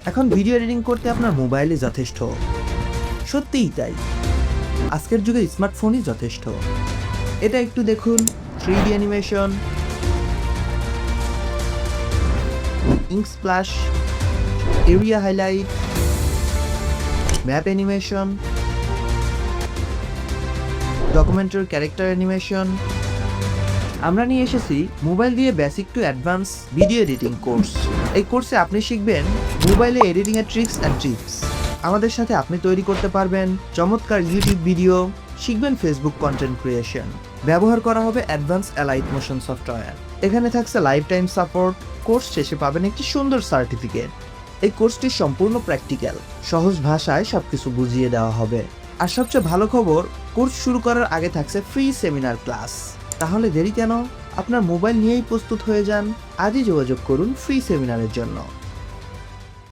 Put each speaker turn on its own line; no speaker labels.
এখন video editing করতে আপনার মোবাইলই যথেষ্ট। সত্যিই তাই, আজকের যুগে স্মার্টফোনই যথেষ্ট। এটা একটু দেখুন, 3D animation, ink splash, area highlight, map animation, documentary character animation. আমরা নিয়ে এসেছি মোবাইল দিয়ে basic to advance video editing course. এই কোর্সে আপনি শিখবেন মোবাইলে এডিটিং এর ট্রিক্স অ্যান্ড টিপস। আমাদের সাথে আপনি তৈরি করতে পারবেন চমৎকার ইউটিউব ভিডিও, শিখবেন ফেসবুক কন্টেন্ট ক্রিয়েশন, ব্যবহার করা হবে অ্যাডভান্স অ্যালাইট মোশন সফটওয়্যার। এখানে থাকছে লাইফ টাইম সাপোর্ট। কোর্স শেষে পাবেন একটি সুন্দর সার্টিফিকেট। এই কোর্সটি সম্পূর্ণ প্র্যাকটিক্যাল, সহজ ভাষায় সবকিছু বুঝিয়ে দেওয়া হবে। আর সবচেয়ে ভালো খবর, কোর্স শুরু করার আগে থাকছে ফ্রি সেমিনার ক্লাস। তাহলে দেরি কেন? আপনার মোবাইল নিয়েই প্রস্তুত হয়ে যান। আজই যোগাযোগ করুন ফ্রি সেমিনারের জন্য।